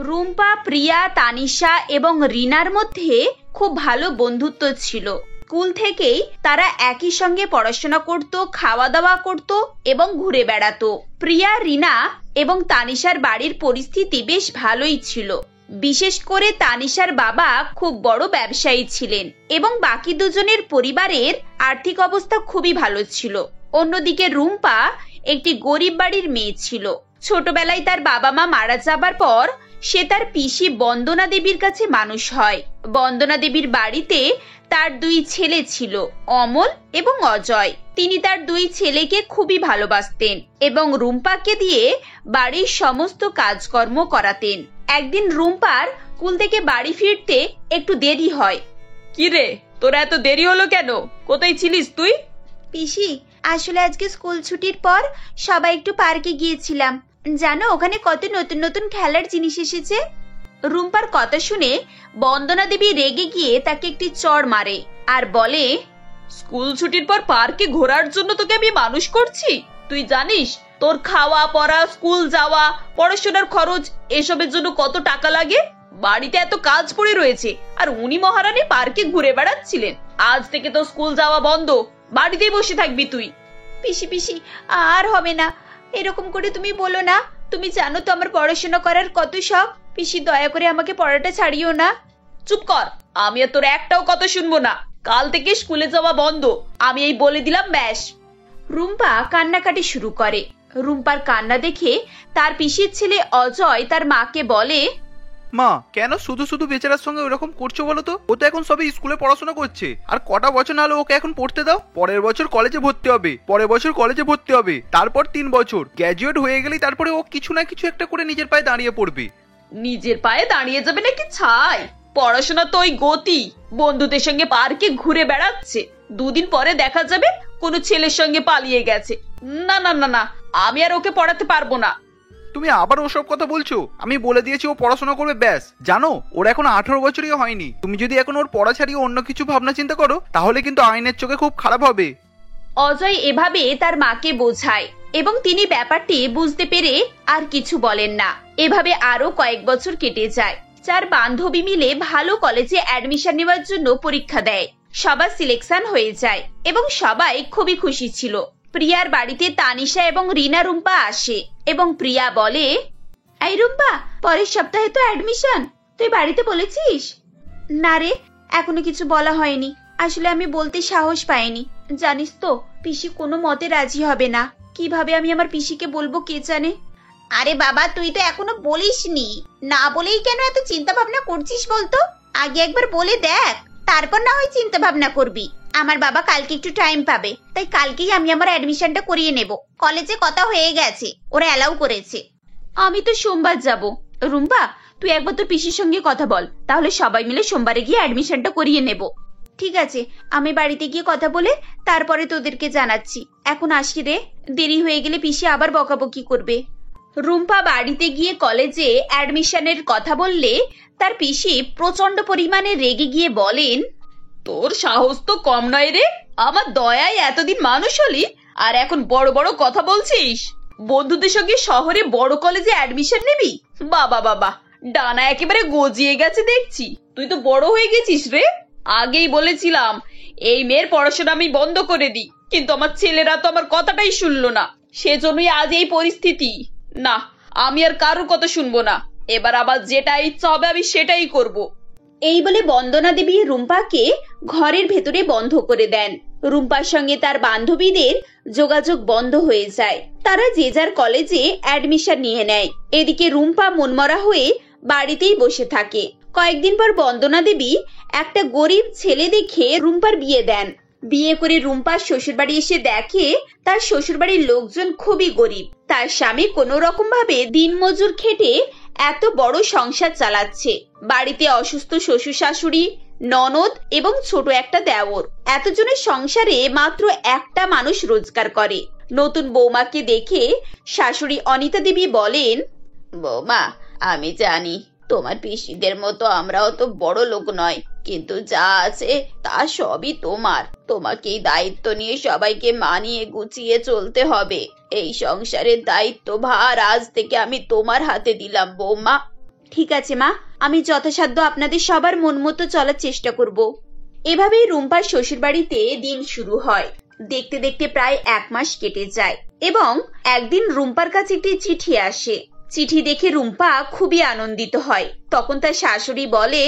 রুম্পা, প্রিয়া, তানিশা এবং রিনার মধ্যে খুব ভালো বন্ধুত্ব ছিল। স্কুল থেকেই তারা একই সঙ্গে পড়াশোনা করত, খাওয়া দাওয়া করত এবং ঘুরে বেড়াতো। প্রিয়া, রিনা এবং তানিশার বাড়ির পরিস্থিতি বেশ ভালোই ছিল। বিশেষ করে তানিশার বাবা খুব বড় ব্যবসায়ী ছিলেন এবং বাকি দুজনের পরিবারের আর্থিক অবস্থা খুবই ভালো ছিল। অন্যদিকে রুম্পা একটি গরিব বাড়ির মেয়ে ছিল। ছোটবেলায় তার বাবা মা মারা যাবার পর সে তার পিসি বন্দনা দেবীর কাছে মানুষ হয়। বন্দনা দেবীর বাড়িতে তার দুই ছেলে ছিল, অমল এবং অজয়। তিনি তার দুই ছেলেকে খুবই ভালোবাসতেন এবং রুম্পাকে দিয়ে বাড়ির সমস্ত কাজকর্ম করাতেন। একদিন রুম্পার স্কুল থেকে বাড়ি ফিরতে একটু দেরি হয়। কি রে, তোর এত দেরি হলো কেন? কোথায় ছিলিস তুই? পিসি, আসলে আজকে স্কুল ছুটির পর সবাই একটু পার্কে গিয়েছিলাম। জানো, ওখানে কত নতুন নতুন খেলার জিনিস এসেছে। রুম্পার কথা শুনে বন্দনা দেবী রেগে গিয়ে তাকে একটি চড় মারে আর বলে, স্কুল ছুটির পর পার্কে ঘোরার জন্য তোকে আমি মানুষ করছি? তুই জানিস তোর খাওয়া পড়া, স্কুল যাওয়া, পড়াশোনার খরচ এসবের জন্য কত টাকা লাগে? বাড়িতে এত কাজ পড়ে রয়েছে আর উনি মহারানী পার্কে ঘুরে বেড়াচ্ছিলেন। আজ থেকে তো স্কুল যাওয়া বন্ধ, বাড়িতেই বসে থাকবি তুই। পিসি পিসি, আর হবে না, এরকম করে তুমি বলো না। তুমি জানো তো আমার পড়াশোনা করার কত শখ। পিসি, দয়া করে আমাকে পড়াটা ছাড়িও না। চুপ কর, আমি আর তোর একটাও কথা শুনবো না। কাল থেকে স্কুলে যাওয়া বন্ধ, আমি এই বলে দিলাম, ব্যাস। রুম্পা কান্নাকাটি শুরু করে। রুম্পার কান্না দেখে তার পিসির ছেলে অজয় তার মাকে বলে, মা, কেন শুধু শুধু বেচারার সঙ্গে ওরকম করছো বলো তো? ও তো এখন সবে স্কুলে পড়াশোনা করছে, আর কটা বছর না হলে ওকে এখন পড়তে দাও। পরের বছর কলেজে ভর্তি হবে, পরের বছর কলেজে ভর্তি হবে, তারপর 3 বছর গ্র্যাজুয়েট হয়ে গেলেই তারপরে ও কিছু না কিছু একটা করে নিজের পায়ে দাঁড়িয়ে পড়বে। নিজের পায়ে দাঁড়িয়ে যাবে নাকি ছাই? পড়াশোনা তো ওই গতি, বন্ধুদের সঙ্গে পার্কে ঘুরে বেড়াচ্ছে, 2 দিন পরে দেখা যাবে কোনো ছেলের সঙ্গে পালিয়ে গেছে। না না না না, আমি আর ওকে পড়াতে পারবো না। তুমি আবার ওসব কথা বলছো? আমি বলে দিয়েছি ও পড়াশোনা করবে, ব্যাস। জানো, ওর এখন 18 বছরই হয়নি। তুমি যদি এখন ওর পড়া ছাড়িয়ে অন্য কিছু ভাবনা চিন্তা করো, তাহলে কিন্তু আইনের চোখে খুব খারাপ হবে। অজয় এভাবে তার মাকে বোঝায় এবং তিনি ব্যাপারটি বুঝতে পেরে আর কিছু বলেন না। এভাবে আরো কয়েক বছর কেটে যায়। 4 বান্ধবী মিলে ভালো কলেজে অ্যাডমিশন নেওয়ার জন্য পরীক্ষা দেয়। সবার সিলেকশন হয়ে যায় এবং সবাই খুবই খুশি ছিল। প্রিয়ার বাড়িতে তানিশা এবং রিনা রুম্পা আসে এবং প্রিয়া বলে, এই রুম্পা, পরের সপ্তাহে তো অ্যাডমিশন, তুই বাড়িতে বলেছিস? না রে, এখনো কিছু বলা হয়নি। আসলে আমি বলতে সাহস পাইনি। জানিস তো, পিসি কোনো মতে রাজি হবে না। কিভাবে আমি আমার পিসিকে বলবো কে জানে। আরে বাবা, তুই তো এখনো বলিসনি। না বলেই কেন এত চিন্তা ভাবনা করছিস বলতো? আগে একবার বলে দেখ, তারপর না হয় চিন্তা ভাবনা করবি। আমার বাবা কালকে একটু টাইম পাবে, তাই কালকেই আমি আমার অ্যাডমিশনটা করিয়ে নেব। কলেজে কথা হয়ে গেছে, ওরা অ্যালাউ করেছে। আমি তো সোমবার যাব। রুম্পা, তুই একবার তোর পিসির সঙ্গে কথা বল, তাহলে সবাই মিলে সোমবারে গিয়ে অ্যাডমিশনটা করিয়ে নেব। ঠিক আছে, আমি বাড়িতে গিয়ে কথা বলে তারপরে তোদেরকে জানাচ্ছি। এখন আসি রে, দেরি হয়ে গেলে পিসি আবার বকাবকি করবে। রুম্পা বাড়িতে গিয়ে কলেজে অ্যাডমিশনের কথা বললে তার পিসি প্রচন্ড পরিমাণে রেগে গিয়ে বলেন, তোর সাহস তো কম নয় রে। আমার দয়ায় এতদিন মানুষ হলি আর এখন বড় বড় কথা বলছিস? বন্ধুদের সঙ্গে শহরে বড় কলেজে অ্যাডমিশন নিবি? বাবা বাবা, ডানা একেবারে গজিয়ে গেছে দেখছি। তুই তো বড় হয়ে গেছিস রে। আগেই বলেছিলাম এই মেয়ের পড়াশোনা আমি বন্ধ করে দিই, কিন্তু আমার ছেলেরা তো আমার কথাটাই শুনলো না। সেজন্যই আজ এই পরিস্থিতি। না, আমি আর কারোর কথা শুনবো না। এবার আবার যেটা ইচ্ছা হবে আমি সেটাই করব। এই বলে বন্দনা দেবী রুম্পাকে ঘরের ভেতরে বন্ধ করে দেন। রুম্পার সঙ্গে তার বান্ধবীদের যোগাযোগ বন্ধ হয়ে যায়। তারা যে যার কলেজে অ্যাডমিশন নিয়ে নেয়। এদিকে রুম্পা মনমরা হয়ে বাড়িতেই বসে থাকে। কয়েকদিন পর বন্দনা দেবী একটা গরিব ছেলে দেখে রুম্পার বিয়ে দেন। বিয়ে করে রুম্পার শ্বশুরবাড়ি এসে দেখে তার শ্বশুরবাড়ির লোকজন খুবই গরিব। তার স্বামী কোনো রকম ভাবে দিনমজুর খেটে এত বড় সংসার চালাচ্ছে। বাড়িতে অসুস্থ শ্বশুর শাশুড়ি, ননদ এবং ছোট একটা দেওর। এতজনের সংসারে মাত্র একটা মানুষ রোজগার করে। নতুন বৌমাকে দেখে শাশুড়ি অনিতা দেবী বলেন, বৌমা, আমি জানি তোমার পিসিদের মতো আমরাও তো বড় লোক নয়, কিন্তু যা আছে তা সবই তোমার। তোমাকেই দায়িত্ব নিয়ে সবাইকে মানিয়ে গুছিয়ে চলতে হবে। এই সংসারের দায়িত্ব ভার আজ থেকে আমি তোমার হাতে দিলাম বৌমা। ঠিক আছে মা, আমি যথাসাধ্য আপনাদের সবার মন মতো চলার চেষ্টা করব। এভাবেই রুম্পার শ্বশুরবাড়িতে দিন শুরু হয়। দেখতে দেখতে প্রায় 1 মাস কেটে যায় এবং একদিন রুম্পার কাছে একটি চিঠি আসে। চিঠি দেখে রুম্পা খুবই আনন্দিত হয়। তখন তার শাশুড়ি বলে,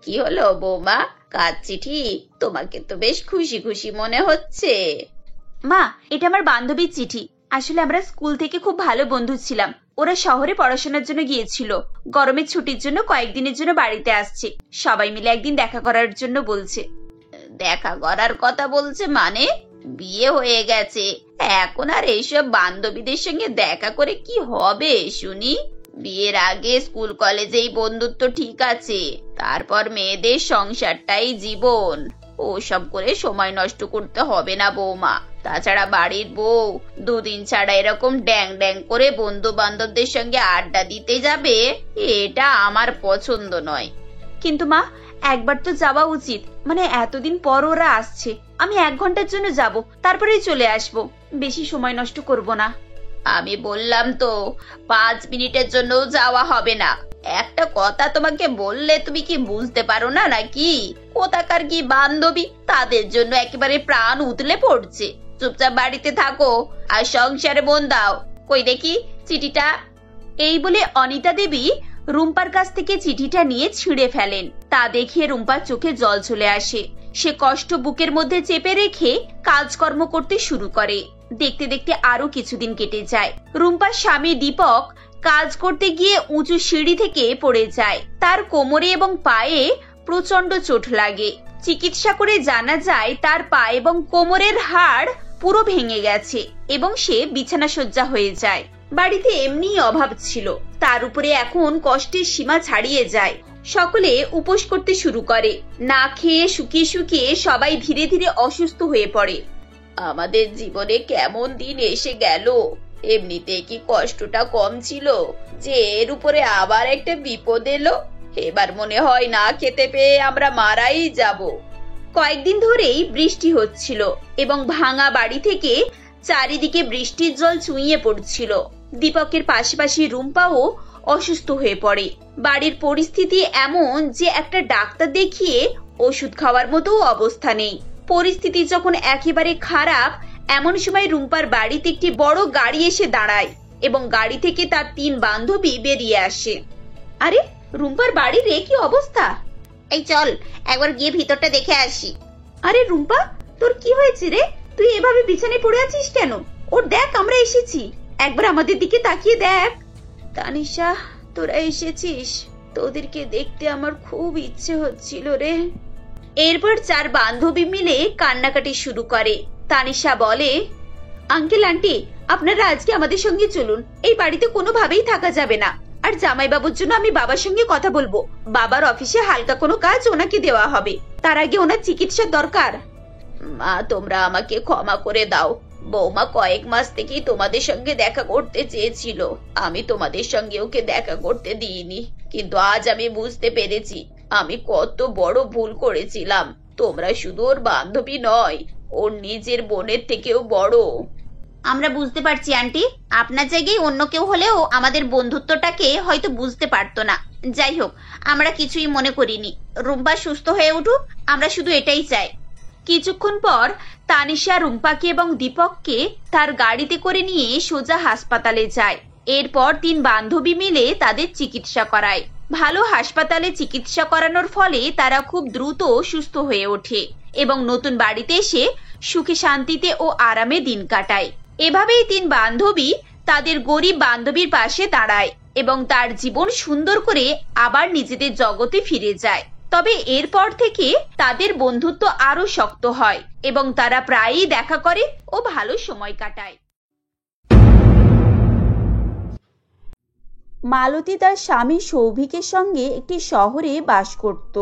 কি হলো বৌমা, কার চিঠি? তোমাকে তো বেশ খুশি খুশি মনে হচ্ছে। মা, এটা আমার বান্ধবীর চিঠি। আসলে আমরা স্কুল থেকে খুব ভালো বন্ধু ছিলাম। ওরা শহরে পড়াশোনার জন্য গিয়েছিল। গরমের ছুটির জন্য কয়েকদিনের জন্য বাড়িতে আসছে। সবাই মিলে একদিন দেখা করার জন্য বলছে। দেখা করার কথা বলছে মানে? বিয়ে হয়ে গেছে, এখন আর এইসব বান্ধবীদের সঙ্গে দেখা করে কি হবে শুনি? বিয়ের আগে স্কুল কলেজেই বন্ধুত্ব ঠিক আছে, তারপর মেয়েদের সংসারটাই জীবন। ওসব করে সময় নষ্ট করতে হবে না বৌমা। তাছাড়া বাড়ির বউ 2 দিন ছাড়া এরকম ড্যাং ড্যাং করে বন্ধু বান্ধবদের সঙ্গে আড্ডা দিতে যাবে, এটা আমার পছন্দ নয়। কিন্তু মা, একবার তো যাওয়া উচিত। মানে এতদিন পর ওরা আসছে, আমি 1 ঘন্টার জন্য যাব, তারপরেই চলে আসব। বেশি সময় নষ্ট করব না। আমি বললাম তো 5 মিনিটের জন্য যাওয়া হবে না। একটা কথা তোমাকে বললে তুমি কি বুঝতে পারো না নাকি? কোথাকার কি বান্ধবী, তাদের জন্য একেবারে প্রাণ উতলে পড়ছে। চুপচাপ বাড়িতে থাকো আর সংসারে মন দাও। কই দেখি চিঠিটা। এই বলে অনিতা দেবী রুম্পার কাছ থেকে চিঠিটা নিয়ে ছিঁড়ে ফেলেন। তা দেখে রুম্পার চোখে জল চলে আসে। সে কষ্ট বুকের মধ্যে চেপে রেখে কাজকর্ম করতে শুরু করে। দেখতে দেখতে আরো কিছুদিন কেটে যায়। রুম্পার স্বামী দীপক কাজ করতে গিয়ে উঁচু সিঁড়ি থেকে পড়ে যায়। তার কোমরে এবং পায়ে প্রচন্ড চোট লাগে। চিকিৎসা করে জানা যায় তার পা এবং কোমরের হাড় পুরো ভেঙে গেছে এবং সে বিছানা শয্যা হয়ে যায়। বাড়িতে এমনিই অভাব ছিল, তার উপরে এখন কষ্টের সীমা ছাড়িয়ে যায়। সকলে উপোস করতে শুরু করে। না খেয়ে শুকিয়ে শুকিয়ে সবাই ধীরে ধীরে অসুস্থ হয়ে পড়ে। আমাদের জীবনে কেমন দিন এসে গেল। এমনিতে কি কষ্টটা কম ছিল যে এর উপরে আবার একটা বিপদ এলো? এবার মনে হয় না খেতে পেয়ে আমরা মারাই যাব। কয়েকদিন ধরেই বৃষ্টি হচ্ছিল এবং ভাঙা বাড়ি থেকে চারিদিকে বৃষ্টির জল চুইয়ে পড়ছিল। দীপকের পাশাপাশি রুম্পাও অসুস্থ হয়ে পড়ে। বাড়ির পরিস্থিতি এমন যে একটা ডাক্তার দেখিয়ে ওষুধ খাওয়ার মতো অবস্থা নেই। পরিস্থিতি যখন একেবারে খারাপ, এমন সময় রুম্পার বাড়িতে একটি বড় গাড়ি এসে দাঁড়ায় এবং গাড়ি থেকে তার 3 বান্ধবী বেরিয়ে আসে। আরে রুম্পার বাড়ির কি অবস্থা! এই চল একবার গিয়ে ভিতরটা দেখে আসি। আরে রুম্পা, তোর কি হয়েছে রে? তুই এভাবে বিছানায় পড়ে আছিস কেন? ওর দেখ, আমরা এসেছি, একবার আমাদের দিকে তাকিয়ে দেখ। তানিশা, তোরা এসেছিস? তোদেরকে দেখতে আমার খুব ইচ্ছে হচ্ছিল রে। এরপর 4 বান্ধবী মিলে কান্নাকাটি শুরু করে। তানিশা বলে, আঙ্কেল আন্টি, আপনারা আজকে আমাদের সঙ্গে চলুন। এই বাড়িতে কোনোভাবেই থাকা যাবে না। আর জামাইবাবুর জন্য আমি বাবার সঙ্গে কথা বলবো। বাবার অফিসে হালকা কোনো কাজ ওনাকে দেওয়া হবে, তার আগে ওনার চিকিৎসার দরকার। মা, তোমরা আমাকে ক্ষমা করে দাও। বৌমা কয়েক মাস থেকেই তোমাদের সঙ্গে দেখা করতে চেয়েছিল। আমি তোমাদের সঙ্গে ওকে দেখা করতে দিইনি, কিন্তু আজ আমি বুঝতে পেরেছি আমি কত বড় ভুল করেছিলাম। তোমরা শুধু ওর বান্ধবী নয়, ওর নিজের বোনের থেকেও বড়। আমরা বুঝতে পারছি আন্টি, আপনার জায়গায় অন্য কেউ হলেও আমাদের বন্ধুত্বটাকে হয়তো বুঝতে পারতো না। যাই হোক, আমরা কিছুই মনে করিনি। রুম্পা সুস্থ হয়ে উঠুক, আমরা শুধু এটাই চাই। কিছুক্ষণ পর তানিশা রুম্পাকে এবং দীপককে তার গাড়িতে করে নিয়ে সোজা হাসপাতালে যায়। এরপর 3 বান্ধবী মিলে তাদের চিকিৎসা করায়। ভালো হাসপাতালে চিকিৎসা করানোর ফলে তারা খুব দ্রুত সুস্থ হয়ে ওঠে এবং নতুন বাড়িতে এসে সুখে শান্তিতে ও আরামে দিন কাটায়। এভাবেই 3 বান্ধবী তাদের গরিব বান্ধবীর পাশে দাঁড়ায় এবং তার জীবন সুন্দর করে আবার নিজেদের জগতে ফিরে যায়। তবে এরপর থেকে তাদের বন্ধুত্ব আরো শক্ত হয় এবং তারা প্রায়ই দেখা করে ও ভালো সময় কাটায়। মালতী তার স্বামী সৌভিকের সঙ্গে একটি শহরে বাস করত।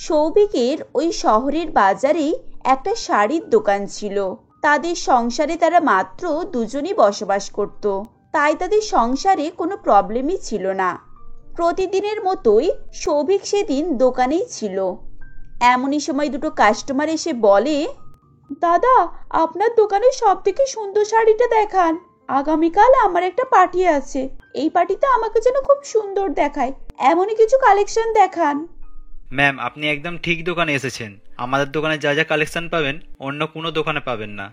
সৌভিকের ওই শহরের বাজারেই একটা শাড়ির দোকান ছিল। তাদের সংসারে তারা মাত্র 2 জনই বসবাস করত, তাই তাদের সংসারে কোনো প্রবলেমই ছিল না। প্রতিদিনের মতোই সৌভিক সেদিন দোকানেই ছিল। এমনই সময় 2টো কাস্টমার এসে বলে, দাদা, আপনার দোকানে সব থেকে সুন্দর শাড়িটা দেখান। আগামীকাল আমার একটা পার্টি আছে, এই পার্টিতে আমাকে যেন খুব সুন্দর দেখায়, এমনই কিছু কালেকশন দেখান। ম্যাম, আপনি একদম ঠিক দোকানে এসেছেন। আমাদের দোকানে যা যা কালেকশন পাবেন অন্য কোনো দোকানে পাবেন না।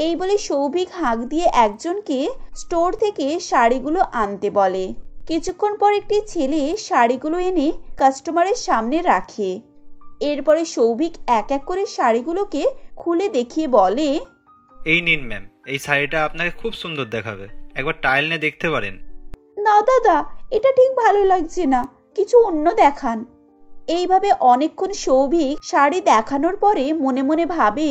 এই বলে সৌভিক হাঁক দিয়ে একজনকে স্টোর থেকে শাড়িগুলো আনতে বলে। কিছুক্ষণ পর একটি ছেলে শাড়িগুলো এনে কাস্টমারের সামনে রাখে। এরপরে সৌভিক এক এক করে শাড়িগুলোকে খুলে দেখিয়ে বলে, এই নিন ম্যাম, এই শাড়িটা আপনাকে খুব সুন্দর দেখাবে, একবার ট্রায়াল নিয়ে দেখতে পারেন। না দাদা, এটা ঠিক ভালো লাগছে না, কিছু অন্য দেখান। এইভাবে অনেকক্ষণ সৌভিক শাড়ি দেখানোর পরে মনে মনে ভাবে,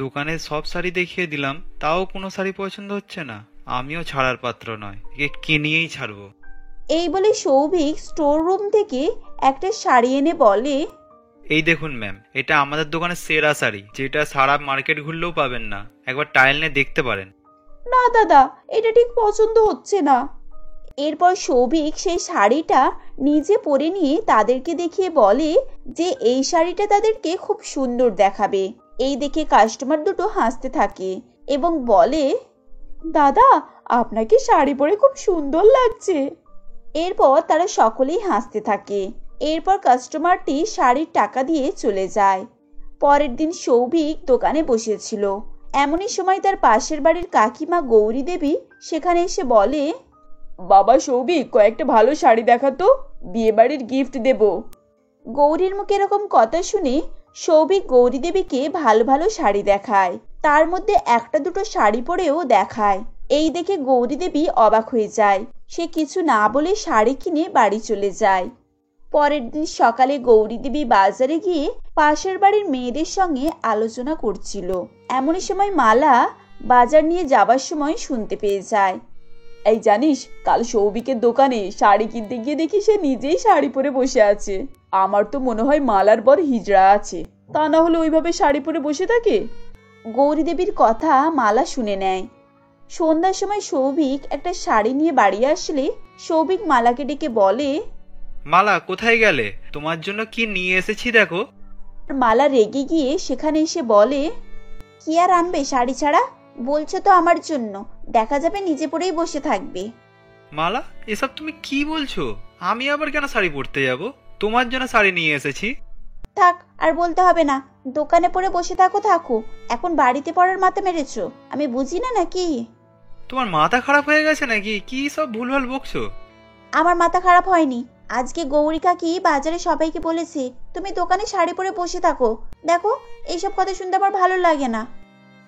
দোকানে সব শাড়ি দেখিয়ে দিলাম, তাও কোনো শাড়ি পছন্দ হচ্ছে না। আমিও ছাড়ার পাত্র নয়, একে কিনিয়েই ছাড়বো। এই বলে সৌভিক স্টোর রুম থেকে একটা শাড়ি এনে বলে, এই দেখুন ম্যাম, এটা আমাদের দোকানের সেরা শাড়ি, যেটা সারা মার্কেট ঘুরলেও পাবেন না। একবার ট্রায়াল নিয়ে দেখতে পারেন। না দাদা, এটা ঠিক পছন্দ হচ্ছে না। এরপর সৌভিক সেই শাড়িটা নিজে পরে নিয়ে তাদেরকে দেখিয়ে বলে যে এই শাড়িটা তাদেরকে খুব সুন্দর দেখাবে। এই দেখে কাস্টমার দুটো হাসতে থাকে এবং বলে, দাদা, আপনাকে শাড়ি পরে খুব সুন্দর লাগছে। এরপর তারা সকলেই হাসতে থাকে। এরপর কাস্টমারটি শাড়ির টাকা দিয়ে চলে যায়। পরের দিন সৌভিক দোকানে বসেছিল। এমনই সময় তার পাশের বাড়ির কাকিমা গৌরী দেবী সেখানে এসে বলে, বাবা সৌভিক, কয়েকটা ভালো শাড়ি দেখাতো, বিয়ে বাড়ির গিফট দেব। গৌরীর মুখে এরকম কথা শুনে সৌভিক গৌরী দেবীকে ভালো ভালো শাড়ি দেখায়, তার মধ্যে একটা দুটো শাড়ি পরেও দেখায়। এই দেখে গৌরী দেবী অবাক হয়ে যায়। সে কিছু না বলে শাড়ি কিনে বাড়ি চলে যায়। পরের দিন সকালে গৌরী দেবী বাজারে গিয়ে পাশের বাড়ির মেয়েদের সঙ্গে আলোচনা করছিল। এমনই সময় মালা বাজার নিয়ে যাবার সময় শুনতে পেয়ে যায়, এই জানিস, কাল সৌভিকের দোকানে শাড়ি কিনতে গিয়ে দেখি সে নিজেই শাড়ি পরে বসে আছে। আমার তো মনে হয় মালার বর হিজড়া আছে, তা না হলে ওইভাবে শাড়ি পরে বসে থাকে। গৌরী দেবীর কথা মালা শুনে নেয়। সন্ধ্যার সময় সৌভিক একটা শাড়ি নিয়ে বাড়ি আসলে সৌভিক মালাকে ডেকে বলে, মালা, কোথায় গেলে? তোমার জন্য কি নিয়ে এসেছি দেখো। মালা রেগে গিয়ে সেখানে এসে বলে, কি আর আনবে শাড়ি ছাড়া? বলছো তো আমার জন্য, দেখা যাবে নিজে পরেই বসে থাকবে। মালা, এসব তুমি কি বলছো? আমি আবার কেন শাড়ি পরতে যাব? তোমার জন্য শাড়ি নিয়ে এসেছি। থাক, আর বলতে হবে না, দোকানে পরে বসে থাকো। এখন বাড়িতে পড়ার মাথা মেরেছো, আমি বুঝি না নাকি? তোমার মাথা খারাপ হয়ে গেছে নাকি? কি সব ভুলভাল বকছো? আমার মাথা খারাপ হয়নি। আজকে গৌরী কাকি বাজারে সবাইকে বলেছে তুমি দোকানে শাড়ি পরে বসে থাকো। দেখো, এইসব কথা শুনতে আমার ভালো লাগে না।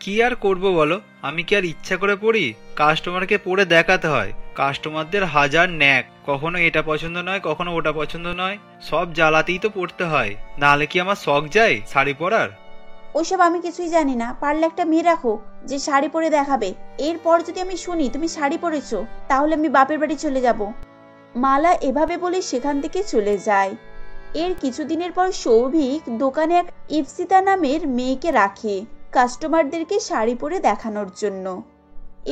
কি আর করবো বলো, আমি কি আর ইচ্ছা করে পড়ি? কাস্টমারকে পরে দেখাতে হয়। কাস্টমারদের হাজার ন্যাক, কখনো এটা পছন্দ নয়, কখনো ওটা পছন্দ নয়, সব জ্বালাতেই তো পড়তে হয়, নাহলে কি আমার শখ যায় শাড়ি পরার? ওইসব আমি কিছুই জানি না। পারলে একটা মেয়ে রাখো যে শাড়ি পরে দেখাবে। এরপর যদি আমি শুনি তুমি শাড়ি পরেছো, তাহলে আমি বাপের বাড়ি চলে যাব। মালা এভাবে বলে সেখান থেকে চলে যায়। এর কিছুদিনের পর সৌভিক দোকানে এক ইপসিতা নামের মেয়েকে রাখে কাস্টমারদেরকে শাড়ি পরে দেখানোর জন্য।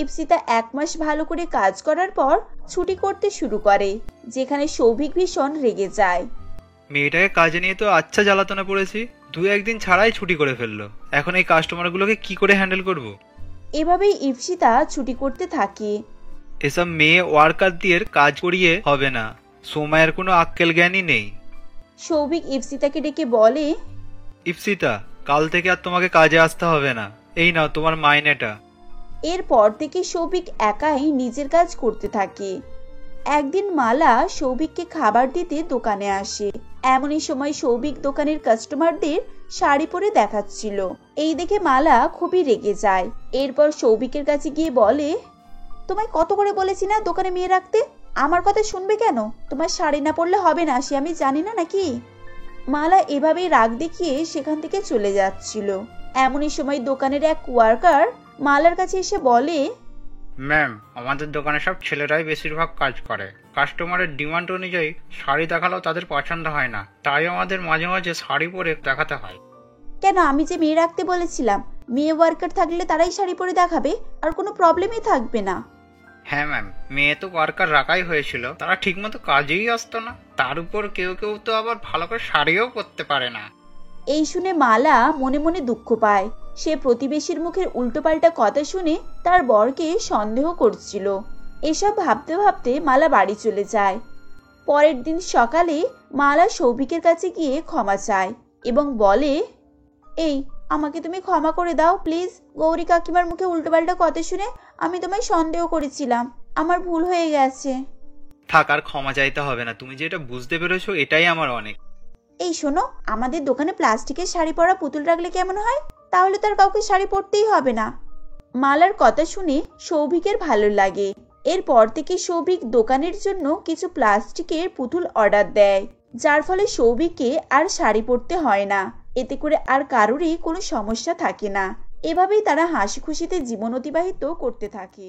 ইপসিতা 1 মাস ভালো করে কাজ করার পর ছুটি করতে শুরু করে, যেখানে সৌভিক ভীষণ রেগে যায়। মেয়েটাকে কাজে নিয়ে তো আচ্ছা জ্বালাতনে পড়েছি, 2-1 দিন ছাড়াই ছুটি করে ফেললো। এখন এই কাস্টমারগুলোকে কি করে হ্যান্ডেল করব? এভাবেই ইপসিতা ছুটি করতে থাকে। এসব মেয়ে ওয়ার্কার দিয়ে কাজ করিয়ে হবে না, সময়ের কোনো আক্কেল জ্ঞানই নেই। সৌভিক ইপসিতাকে ডেকে বলে, ইপসিতা, কাল থেকে আর তোমাকে কাজে আসতে হবে না, এই নাও তোমার মাইনেটা। এরপর থেকে সৌভিক একাই নিজের কাজ করতে থাকে। একদিন মালা সৌভিককে খাবার দিতে দোকানে আসে। এমনই সময় সৌভিক দোকানের কাস্টমারদের শাড়ি পরে দেখাচ্ছিল। এই দেখে মালা খুবই রেগে যায়। এরপর সৌভিকের কাছে গিয়ে বলে, তোমায় কত করে বলেছি না দোকানে মেয়ে রাখতে? আমার কথা শুনবে কেন? তোমার শাড়ি না পরলে হবে না সে আমি জানি না নাকি? মালা এভাবেই রাগ দেখিয়ে সেখান থেকে চলে যাচ্ছিল। এমনই সময় দোকানের এক ওয়ার্কার মালার কাছে এসে বলে, ম্যাম, আমাদের দোকানে সব ছেলেরাই বেশিরভাগ কাজ করে। কাস্টমারের ডিমান্ড অনুযায়ী শাড়ি দেখালেও তাদের পছন্দ হয় না, তাই আমাদের মাঝে মাঝে শাড়ি পরে দেখাতে হয়। কেন? আমি যে মেয়ে রাখতে বলেছিলাম, মেয়ে ওয়ার্কার থাকলে তারাই শাড়ি পরে দেখাবে, আর কোনো প্রবলেমই থাকবে না। হ্যাঁ ম্যাম, মেয়ে তো ওয়ার্কার রাখাই হয়েছিল, তারা ঠিকমতো কাজেই আসতো না, তার উপর কেউ কেউ তো আবার ভালো করে শাড়িও পরতে পারে না। এই শুনে মালা মনে মনে দুঃখ পায়। সে প্রতিবেশীর মুখের উল্টোপাল্টা কথা শুনে তার বরকে সন্দেহ করছিল। এসব ভাবতে ভাবতে মালা বাড়ি চলে যায়। পরের দিন সকালে মালা সৌভিকের কাছে গিয়ে ক্ষমা চায় এবং বলে, এই আমাকে তুমি ক্ষমা করে দাও প্লিজ। গৌরী কাকিমার মুখে উল্টোপাল্টা কথা শুনে আমি তোমায় সন্দেহ করেছিলাম, আমার ভুল হয়ে গেছে। থাক, আর ক্ষমা চাইতে হবে না, তুমি যেটা বুঝতে পেরেছো এটাই আমার অনেক। এই শোনো, আমাদের দোকানে প্লাস্টিকের শাড়ি পরা পুতুল রাখলে কেমন হয়? তাহলে তার কাউকে শাড়ি পরতেই হবে না। মালার কথা শুনে সৌভিকের ভালো লাগে। এরপর থেকে সৌভিক দোকানের জন্য কিছু প্লাস্টিকের পুতুল অর্ডার দেয়, যার ফলে সৌভিককে আর শাড়ি পরতে হয় না। এতে করে আর কারোরই কোনো সমস্যা থাকে না। এভাবেই তারা হাসি খুশিতে জীবন অতিবাহিত করতে থাকে।